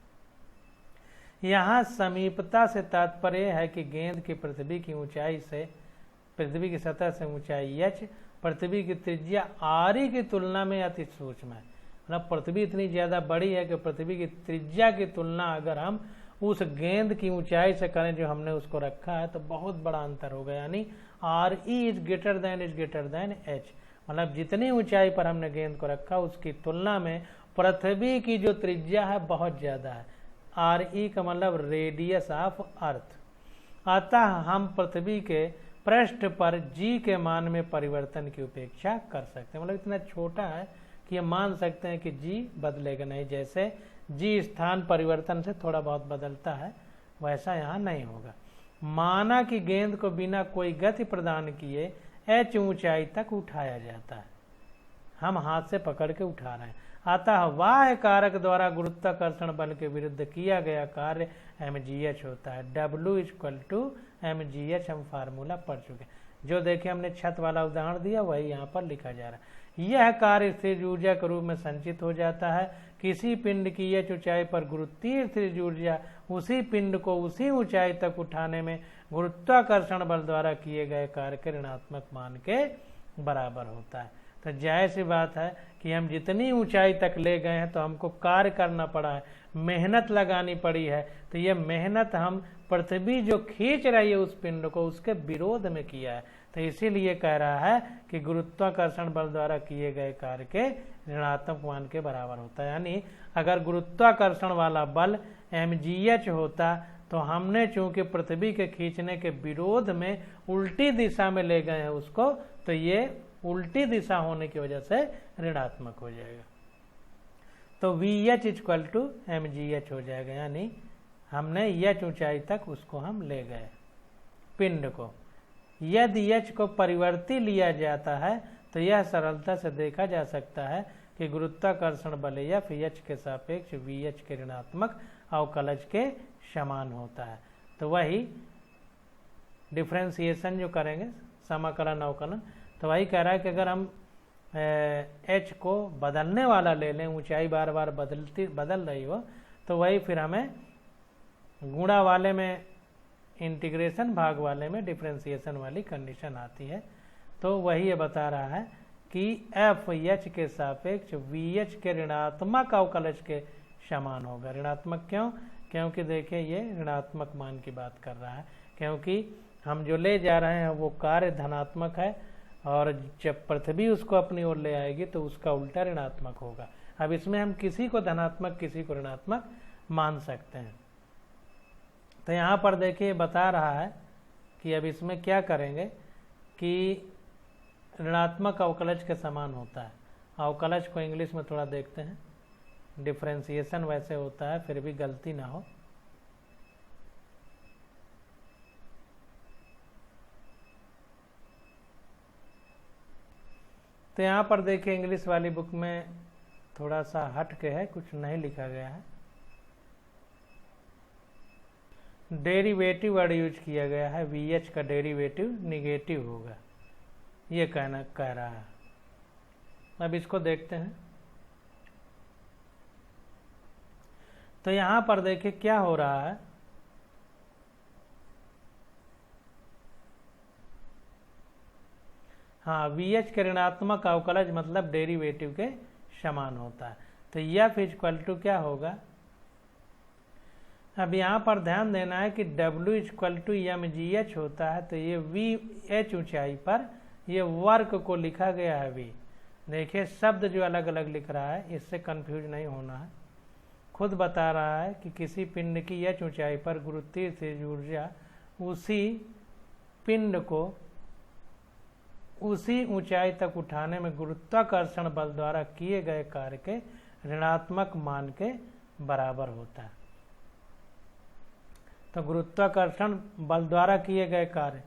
यहाँ समीपता से तात्पर्य है कि गेंद की पृथ्वी की ऊंचाई से, पृथ्वी की सतह से ऊंचाई h पृथ्वी की त्रिज्या r की तुलना में अति सूक्ष्म है। मतलब पृथ्वी इतनी ज्यादा बड़ी है कि पृथ्वी की त्रिज्या की तुलना अगर हम उस गेंद की ऊंचाई से करें जो हमने उसको रखा है तो बहुत बड़ा अंतर होगा, यानी R E is greater than H. मतलब जितनी ऊंचाई पर हमने गेंद को रखा उसकी तुलना में पृथ्वी की जो त्रिज्या है बहुत ज्यादा है। आर ई का मतलब रेडियस ऑफ अर्थ। अतः हम पृथ्वी के पृष्ठ पर जी के मान में परिवर्तन की उपेक्षा कर सकते हैं। मतलब इतना छोटा है कि ये मान सकते हैं कि जी बदलेगा नहीं। जैसे जी स्थान परिवर्तन से थोड़ा बहुत बदलता है वैसा यहाँ नहीं होगा। माना कि गेंद को बिना कोई गति प्रदान किए h ऊंचाई तक उठाया जाता है, हम हाथ से पकड़ के उठा रहे हैं। अतः बाह्य कारक द्वारा गुरुत्वाकर्षण बल के विरुद्ध किया गया कार्य mgh होता है। W = mgh हम फार्मूला पढ़ चुके हैं। जो देखिए हमने छत वाला उदाहरण दिया वही यहाँ पर लिखा जा रहा है। यह कार्य स्थिर ऊर्जा के रूप में संचित हो जाता है। किसी पिंड की h ऊंचाई पर गुरुत्वीय स्थिर ऊर्जा उसी पिंड को उसी ऊंचाई तक उठाने में गुरुत्वाकर्षण बल द्वारा किए गए कार्य के ऋणात्मक मान के बराबर होता है। तो जाहिर सी बात है कि हम जितनी ऊंचाई तक ले गए हैं तो हमको कार्य करना पड़ा है, मेहनत लगानी पड़ी है। तो ये मेहनत हम पृथ्वी जो खींच रही है उस पिंड को उसके विरोध में किया है। तो इसीलिए कह रहा है कि गुरुत्वाकर्षण बल द्वारा किए गए कार्य के ऋणात्मक मान के बराबर होता है। यानी अगर गुरुत्वाकर्षण वाला बल mgh होता तो हमने चूंकि पृथ्वी के खींचने के विरोध में उल्टी दिशा में ले गए हैं उसको, तो ये उल्टी दिशा होने की वजह से ऋणात्मक हो जाएगा। तो VH = mgh हो जाएगा, यानी हमने h ऊंचाई तक उसको हम ले गए पिंड को। यदि h को परिवर्ती लिया जाता है तो यह सरलता से देखा जा सकता है कि गुरुत्वाकर्षण बल F h के सापेक्ष VH के ऋणात्मक अवकलज के समान होता है। तो वही डिफरेंशिएशन जो करेंगे, समाकलन अवकलन, तो वही कह रहा है कि अगर हम h को बदलने वाला ले लें, ऊंचाई बार बार बदल रही हो, तो वही फिर हमें गुणा वाले में, इंटीग्रेशन भाग वाले में डिफरेंशिएशन वाली कंडीशन आती है। तो वही ये बता रहा है कि एफ एच के सापेक्ष VH के ऋणात्मक अवकलज के समान होगा। ऋणात्मक क्यों? क्योंकि देखिए ये ऋणात्मक मान की बात कर रहा है, क्योंकि हम जो ले जा रहे हैं वो कार्य धनात्मक है और जब पृथ्वी उसको अपनी ओर ले आएगी तो उसका उल्टा ऋणात्मक होगा। अब इसमें हम किसी को धनात्मक किसी को ऋणात्मक मान सकते हैं। तो यहाँ पर देखिए बता रहा है कि अब इसमें क्या करेंगे कि ऋणात्मक अवकलज के समान होता है। अवकलज को इंग्लिश में थोड़ा देखते हैं, डिफरेंशिएशन वैसे होता है फिर भी गलती ना हो। तो यहाँ पर देखिए इंग्लिश वाली बुक में थोड़ा सा हट के है, कुछ नहीं लिखा गया है, डेरिवेटिव वर्ड यूज किया गया है। VH का डेरिवेटिव निगेटिव होगा, ये कह रहा है। अब इसको देखते हैं। तो यहाँ पर देखिए क्या हो रहा है, हाँ VH के ऋणात्मक अवकलज मतलब डेरिवेटिव के समान होता है। तो F = क्या होगा, अब यहाँ पर ध्यान देना है कि W = mgh होता है। तो ये VH ऊंचाई पर ये वर्क को लिखा गया है V। देखिए शब्द जो अलग अलग लिख रहा है इससे कंफ्यूज नहीं होना है। खुद बता रहा है कि किसी पिंड की h ऊंचाई पर गुरुत्वीय स्थिर ऊर्जा उसी पिंड को उसी ऊंचाई तक उठाने में गुरुत्वाकर्षण बल द्वारा किए गए कार्य के ऋणात्मक मान के बराबर होता है। तो गुरुत्वाकर्षण बल द्वारा किए गए कार्य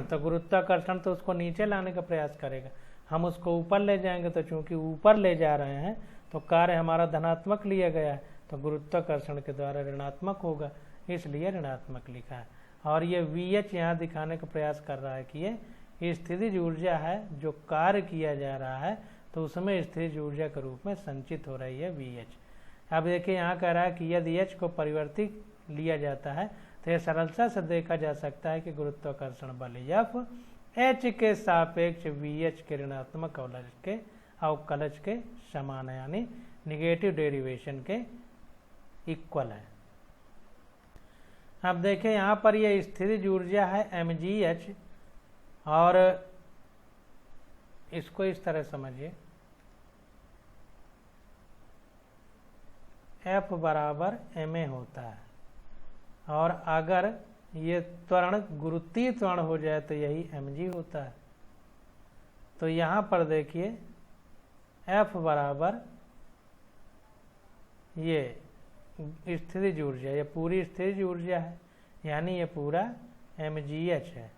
तो गुरुत्वाकर्षण तो उसको नीचे लाने का प्रयास करेगा, हम उसको ऊपर ले जाएंगे, तो चूंकि ऊपर ले जा रहे हैं तो कार्य हमारा धनात्मक लिया गया है, तो गुरुत्वाकर्षण के द्वारा ऋणात्मक होगा, इसलिए ऋणात्मक लिखा है। और ये VH यहाँ दिखाने का प्रयास कर रहा है कि ये स्थितिज ऊर्जा है, जो कार्य किया जा रहा है तो उसमें स्थितिज ऊर्जा के रूप में संचित हो रही है VH। अब देखिए यहाँ कह रहा है कि यदि H को परिवर्तित लिया जाता है तो यह सरलता से देखा जा सकता है कि गुरुत्वाकर्षण बल F H के सापेक्ष VH के ऋणात्मक अवकलज के समान है, यानी निगेटिव डेरिवेशन के इक्वल है। अब देखें यहाँ पर यह स्थितिज ऊर्जा है mgh, और इसको इस तरह समझिए, F बराबर ma होता है, और अगर ये त्वरण गुरुत्वीय त्वरण हो जाए तो यही mg होता है। तो यहाँ पर देखिए F बराबर ये स्थितिज ऊर्जा, ये पूरी स्थितिज ऊर्जा है, यानी ये पूरा mgh है,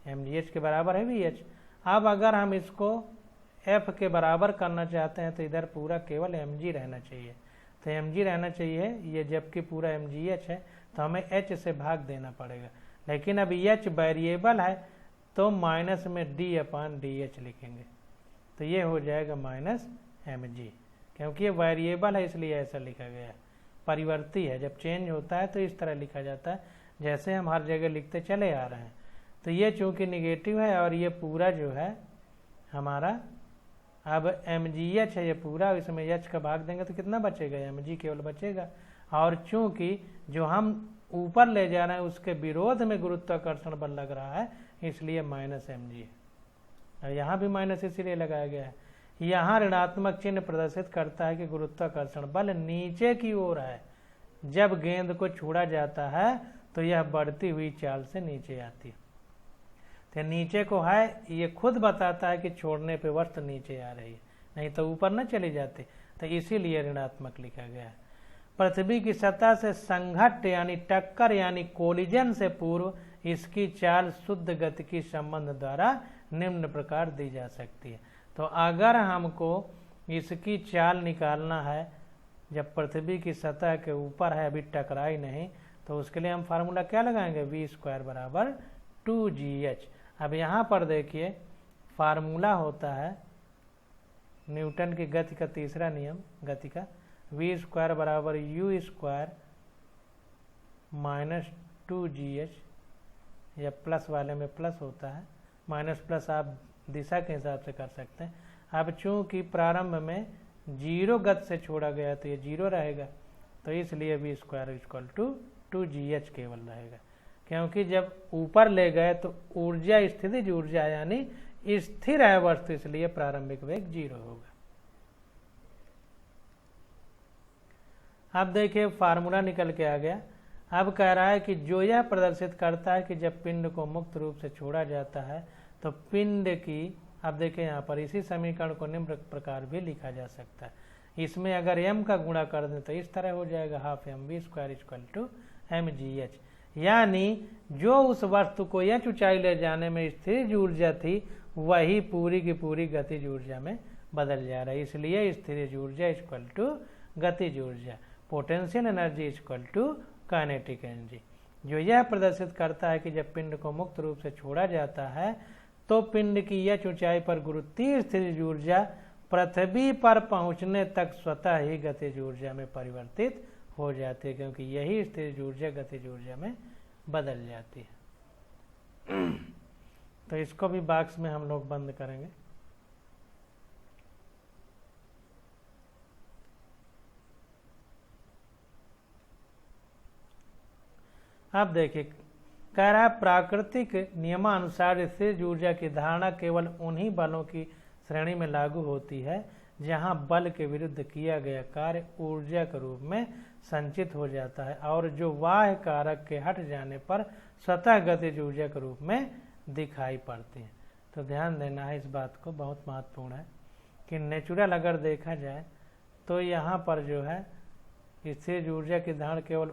mgh के बराबर है VH। अब अगर हम इसको F के बराबर करना चाहते हैं तो इधर पूरा केवल mg रहना चाहिए, तो mg रहना चाहिए, ये जबकि पूरा mgh है तो हमें h से भाग देना पड़ेगा, लेकिन अब h वेरिएबल है तो माइनस में d/dh लिखेंगे, तो ये हो जाएगा माइनस mg, क्योंकि ये वेरिएबल है इसलिए ऐसा लिखा गया है। परिवर्ती है, जब चेंज होता है तो इस तरह लिखा जाता है जैसे हम हर जगह लिखते चले आ रहे हैं। तो ये चूंकि निगेटिव है और ये पूरा जो है हमारा अब mgh है, ये पूरा, इसमें h का भाग देंगे तो कितना बचेगा, mg केवल बचेगा। और चूंकि जो हम ऊपर ले जा रहे हैं उसके विरोध में गुरुत्वाकर्षण बल लग रहा है, इसलिए माइनस mg है, और यहाँ भी माइनस इसीलिए लगाया गया है। यहाँ ऋणात्मक चिन्ह प्रदर्शित करता है कि गुरुत्वाकर्षण बल नीचे की ओर है, जब गेंद को छोड़ा जाता है तो यह बढ़ती हुई चाल से नीचे आती है। तो नीचे को है, ये खुद बताता है कि छोड़ने पे वस्तु नीचे आ रही है, नहीं तो ऊपर न चली जाती, तो इसीलिए ऋणात्मक लिखा गया है। पृथ्वी की सतह से संघट्ट यानी टक्कर यानी कोलिजन से पूर्व इसकी चाल शुद्ध गति की संबंध द्वारा निम्न प्रकार दी जा सकती है। तो अगर हमको इसकी चाल निकालना है जब पृथ्वी की सतह के ऊपर है, अभी टकराई नहीं, तो उसके लिए हम फार्मूला क्या लगाएंगे, v² बराबर 2gh। अब यहाँ पर देखिए फार्मूला होता है न्यूटन की गति का तीसरा नियम गति का, v² बराबर u² माइनस 2gh, या प्लस वाले में प्लस होता है, माइनस प्लस आप दिशा के हिसाब से कर सकते हैं। अब चूंकि प्रारंभ में जीरो गति से छोड़ा गया तो ये जीरो रहेगा, तो इसलिए v² = 2gh केवल रहेगा, क्योंकि जब ऊपर ले गए तो ऊर्जा स्थितिज ऊर्जा यानी स्थिर है वस्तु, इसलिए प्रारंभिक वेग 0 होगा। अब देखिए फार्मूला निकल के आ गया। अब कह रहा है कि जो यह प्रदर्शित करता है कि जब पिंड को मुक्त रूप से छोड़ा जाता है तो पिंड की, अब देखिए यहाँ पर इसी समीकरण को निम्न प्रकार भी लिखा जा सकता है। इसमें अगर m का गुणा कर दें तो इस तरह हो जाएगा, ½ mv² = mgh, यानी जो उस वस्तु को h ऊंचाई ले जाने में स्थितिज ऊर्जा थी वही पूरी की पूरी गतिज ऊर्जा में बदल जा रहा है, इसलिए स्थितिज ऊर्जा = गतिज ऊर्जा, पोटेंशियल एनर्जी = काइनेटिक एनर्जी। जो यह प्रदर्शित करता है कि जब पिंड को मुक्त रूप से छोड़ा जाता है तो पिंड की h ऊंचाई पर गुरुत्वीय स्थितिज ऊर्जा पृथ्वी पर पहुंचने तक स्वतः ही गतिज ऊर्जा में परिवर्तित हो जाती है, क्योंकि यही स्थितिज ऊर्जा गतिज ऊर्जा में बदल जाती है। तो इसको भी बॉक्स में हम लोग बंद करेंगे। अब देखिए कह रहा है प्राकृतिक नियमानुसार स्थितिज ऊर्जा की धारणा केवल उन्हीं बलों की श्रेणी में लागू होती है जहां बल के विरुद्ध किया गया कार्य ऊर्जा के रूप में संचित हो जाता है और जो बाह्य कारक के हट जाने पर स्वतः गतिज ऊर्जा के रूप में दिखाई पड़ती हैं। तो ध्यान देना है इस बात को, बहुत महत्वपूर्ण है कि नेचुरल अगर देखा जाए तो यहाँ पर जो है स्थिर ऊर्जा की धारण केवल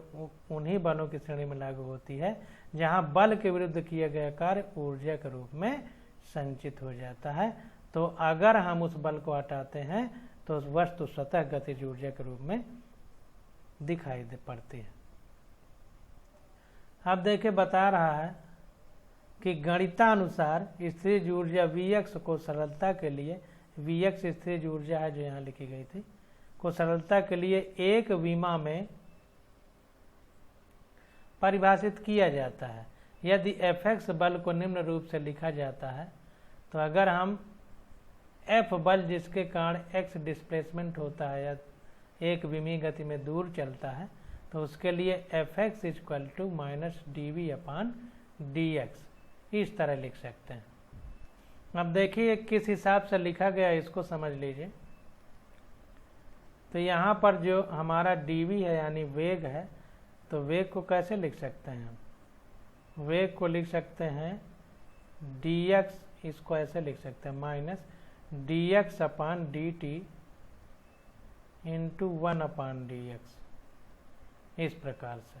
उन्हीं बलों की श्रेणी में लागू होती है जहाँ बल के विरुद्ध किया गया कार्य ऊर्जा के रूप में संचित हो जाता है। तो अगर हम उस बल को हटाते हैं तो उस वस्तु स्वतः गतिज ऊर्जा के रूप में दिखाई दे पड़ती है। अब देखिए बता रहा है कि गणितानुसार स्थिर ऊर्जा Vx को सरलता के लिए, Vx स्थिर ऊर्जा है जो यहाँ लिखी गई थी, को सरलता के लिए एक विमा में परिभाषित किया जाता है। यदि Fx बल को निम्न रूप से लिखा जाता है, तो अगर हम F बल जिसके कारण x डिस्प्लेसमेंट होता है या एक विमीय गति में दूर चलता है, तो उसके लिए Fx equal to minus dV/dx इस तरह लिख सकते हैं। अब देखिए किस हिसाब से लिखा गया इसको समझ लीजिए। तो यहाँ पर जो हमारा dV है यानी वेग है, तो वेग को कैसे लिख सकते हैं हम? वेग को लिख सकते हैं dx, इसको ऐसे लिख सकते हैं माइनस dx/dt इंटू 1/dx, इस प्रकार से।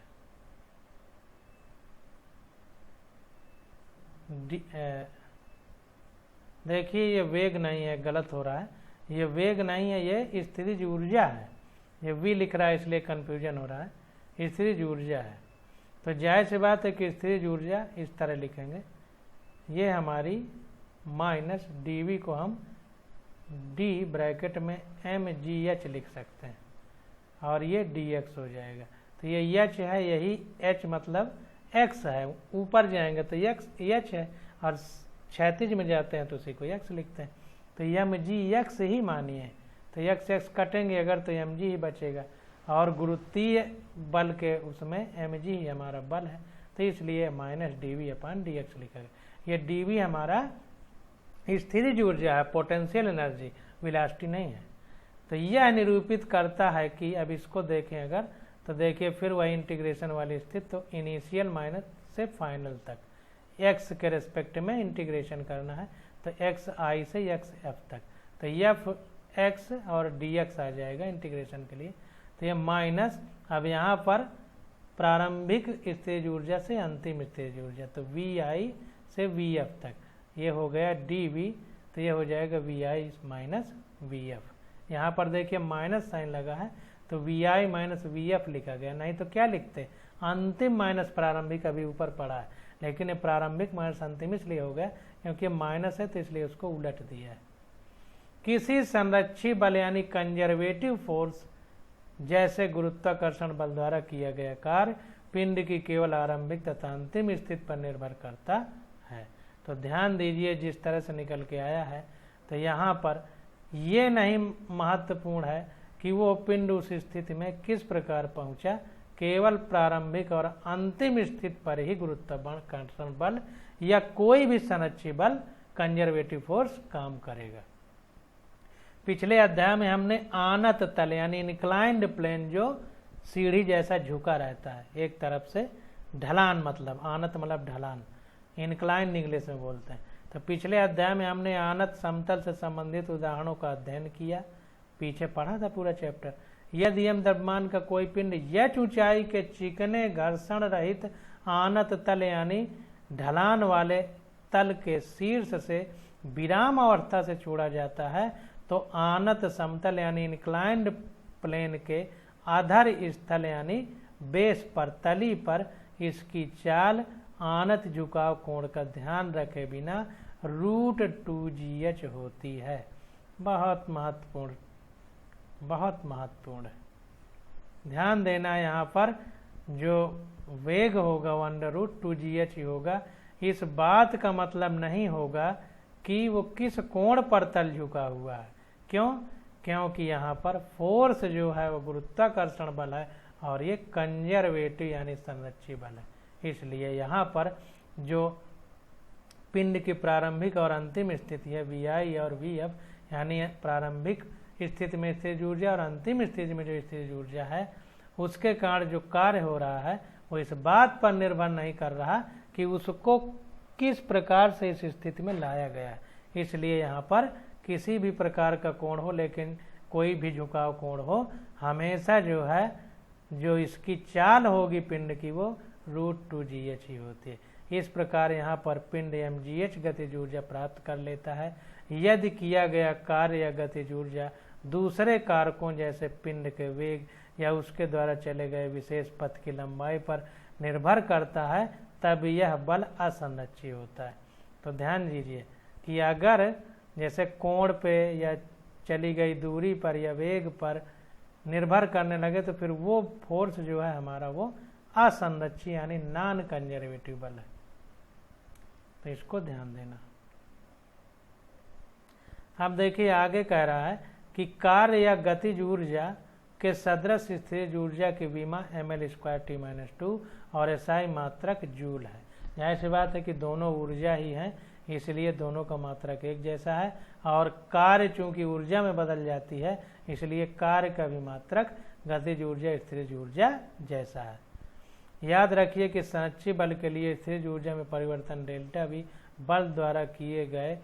देखिए ये वेग नहीं है, गलत हो रहा है, ये वेग नहीं है, ये स्थितिज ऊर्जा है। ये v लिख रहा है इसलिए कन्फ्यूजन हो रहा है, स्थितिज ऊर्जा है। तो जाहिर सी बात है कि स्थितिज ऊर्जा इस तरह लिखेंगे, ये हमारी माइनस dv को हम d ब्रैकेट में mgh लिख सकते हैं और ये dx हो जाएगा। तो ये h है, यही h मतलब x है, ऊपर जाएंगे तो h है और क्षैतिज में जाते हैं तो उसी को x लिखते हैं। तो mgx ही मानिए, तो x कटेंगे अगर तो mg ही बचेगा और गुरुत्वीय बल के उसमें mg ही हमारा बल है, तो इसलिए माइनस dV/dx लिखा गया। ये dV हमारा स्थितिज ऊर्जा है, पोटेंशियल एनर्जी, वेलोसिटी नहीं है। तो यह निरूपित करता है कि अब इसको देखें अगर, तो देखिए फिर वही इंटीग्रेशन वाली स्थिति, तो इनिशियल माइनस से फाइनल तक x के रेस्पेक्ट में इंटीग्रेशन करना है, तो xi से xf तक, तो fx और dx आ जाएगा इंटीग्रेशन के लिए। तो ये माइनस, अब यहाँ पर प्रारंभिक स्थितिज ऊर्जा से अंतिम स्थितिज ऊर्जा, तो vi से vf तक, ये हो गया dv, तो ये हो जाएगा vi माइनस vf। यहाँ पर देखिए माइनस साइन लगा है तो vi माइनस vf लिखा गया, नहीं तो क्या लिखते, अंतिम माइनस प्रारंभिक अभी ऊपर पड़ा है, लेकिन ये प्रारंभिक माइनस अंतिम इसलिए हो गया क्योंकि माइनस है तो इसलिए उसको उलट दिया है। किसी संरक्षी बल यानी कंजर्वेटिव फोर्स जैसे गुरुत्वाकर्षण बल द्वारा किया गया कार्य पिंड की केवल आरंभिक तथा अंतिम स्थिति पर निर्भर करता है। तो ध्यान दीजिए जिस तरह से निकल के आया है, तो यहाँ पर ये नहीं महत्वपूर्ण है कि वो पिंड उस स्थिति में किस प्रकार पहुंचा, केवल प्रारंभिक और अंतिम स्थिति पर ही गुरुत्वाकर्षण बल या कोई भी संरक्षी बल कंजर्वेटिव फोर्स काम करेगा। पिछले अध्याय में हमने आनत तल यानी इंक्लाइंड प्लेन, जो सीढ़ी जैसा झुका रहता है एक तरफ से, ढलान मतलब आनत मतलब ढलान, इंक्लाइंड इंग्लिश में बोलते हैं। तो पिछले अध्याय में हमने आनत समतल से संबंधित उदाहरणों का अध्ययन किया, पीछे पढ़ा था पूरा चैप्टर। यदि हम द्रव्यमान का कोई पिंड यह ऊंचाई के चिकने घर्षण रहित आनत तल यानी ढलान वाले तल के शीर्ष से विराम अवस्था से छोड़ा जाता है, तो आनत समतल यानी इंक्लाइंड प्लेन के आधार स्थल यानी बेस पर, तली पर इसकी चाल आनत झुकाव कोण का ध्यान रखे बिना √2gh होती है। बहुत महत्वपूर्ण, बहुत महत्वपूर्ण है, ध्यान देना। यहाँ पर जो वेग होगा वो √2gh ही होगा। इस बात का मतलब नहीं होगा कि वो किस कोण पर तल झुका हुआ है, क्यों? क्योंकि यहाँ पर फोर्स जो है वो गुरुत्वाकर्षण बल है और ये कंजर्वेटिव यानी संरक्षी बल है। इसलिए यहाँ पर जो पिंड की प्रारंभिक और अंतिम स्थिति है vi और vf यानी प्रारंभिक स्थिति में स्थितिज ऊर्जा और अंतिम स्थिति में जो स्थितिज ऊर्जा है, उसके कारण जो कार्य हो रहा है वो इस बात पर निर्भर नहीं कर रहा कि उसको किस प्रकार से इस स्थिति में लाया गया है। इसलिए यहाँ पर किसी भी प्रकार का कोण हो, लेकिन कोई भी झुकाव कोण हो, हमेशा जो है जो इसकी चाल होगी पिंड की वो √2gh ही होती है। इस प्रकार यहाँ पर पिंड mgh गतिज ऊर्जा प्राप्त कर लेता है। यदि किया गया कार्य या गतिज ऊर्जा दूसरे कारकों जैसे पिंड के वेग या उसके द्वारा चले गए विशेष पथ की लंबाई पर निर्भर करता है, तब यह बल असंरक्षी होता है। तो ध्यान दीजिए कि अगर जैसे कोण पे या चली गई दूरी पर या वेग पर निर्भर करने लगे तो फिर वो फोर्स जो है हमारा वो असंरक्षी यानी नॉन कंजर्वेटिव बल है। तो इसको ध्यान देना। अब देखिए आगे कह रहा है कि कार्य या गतिज ऊर्जा के सदृश स्थिर ऊर्जा की विमा ml²T-2 और SI मात्रक जूल है। जाहिर सी बात है कि दोनों ऊर्जा ही है, इसलिए दोनों का मात्रक एक जैसा है, और कार्य चूंकि ऊर्जा में बदल जाती है इसलिए कार्य का भी मात्रक गतिज ऊर्जा स्थिर ऊर्जा जैसा है। याद रखिए कि संरक्षी बल के लिए स्थिर ऊर्जा में परिवर्तन डेल्टा भी बल द्वारा किए गए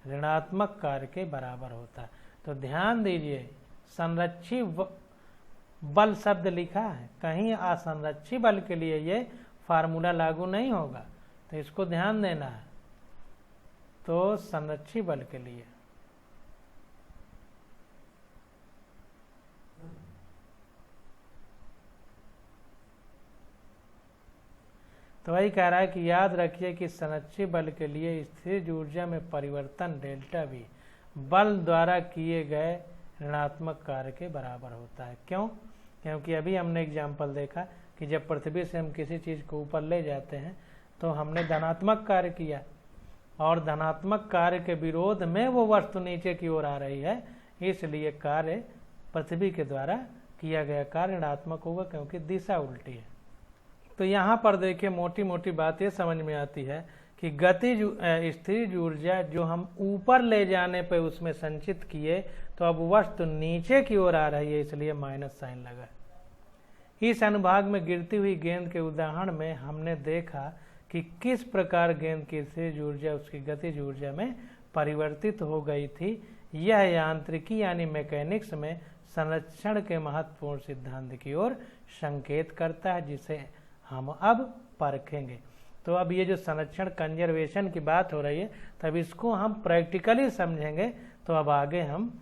ऋणात्मक कार्य के बराबर होता है। तो ध्यान दीजिए संरक्षी बल शब्द लिखा है, कहीं असंरक्षी बल के लिए ये फार्मूला लागू नहीं होगा, तो इसको ध्यान देना है। तो संरक्षी बल के लिए तो वही कह रहा है कि याद रखिए कि संरक्षी बल के लिए स्थिर ऊर्जा में परिवर्तन डेल्टा भी बल द्वारा किए गए ऋणात्मक कार्य के बराबर होता है। क्यों? क्योंकि अभी हमने एग्जाम्पल देखा कि जब पृथ्वी से हम किसी चीज़ को ऊपर ले जाते हैं तो हमने धनात्मक कार्य किया, और धनात्मक कार्य के विरोध में वो वस्तु नीचे की ओर आ रही है, इसलिए कार्य पृथ्वी के द्वारा किया गया कार्य ऋणात्मक होगा क्योंकि दिशा उल्टी है। तो यहाँ पर देखिए मोटी मोटी बात ये समझ में आती है कि गतिज स्थिर ऊर्जा जो हम ऊपर ले जाने पर उसमें संचित किए तो अब वस्तु नीचे की ओर आ रही है, इसलिए माइनस साइन लगा। इस अनुभाग में गिरती हुई गेंद के उदाहरण में हमने देखा कि किस प्रकार गेंद की स्थिर ऊर्जा उसकी गतिज ऊर्जा में परिवर्तित हो गई थी। यह यांत्रिकी यानी मैकेनिक्स में संरक्षण के महत्वपूर्ण सिद्धांत की ओर संकेत करता है, जिसे हम अब परखेंगे। तो अब ये जो संरक्षण कंजर्वेशन की बात हो रही है, तब इसको हम प्रैक्टिकली समझेंगे। तो अब आगे हम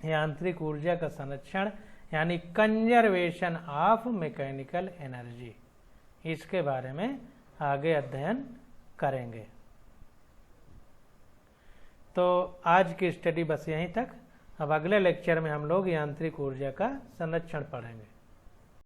यांत्रिक ऊर्जा का संरक्षण यानी कंजर्वेशन ऑफ मैकेनिकल एनर्जी, इसके बारे में आगे अध्ययन करेंगे। तो आज की स्टडी बस यहीं तक। अब अगले लेक्चर में हम लोग यांत्रिक ऊर्जा का संरक्षण पढ़ेंगे।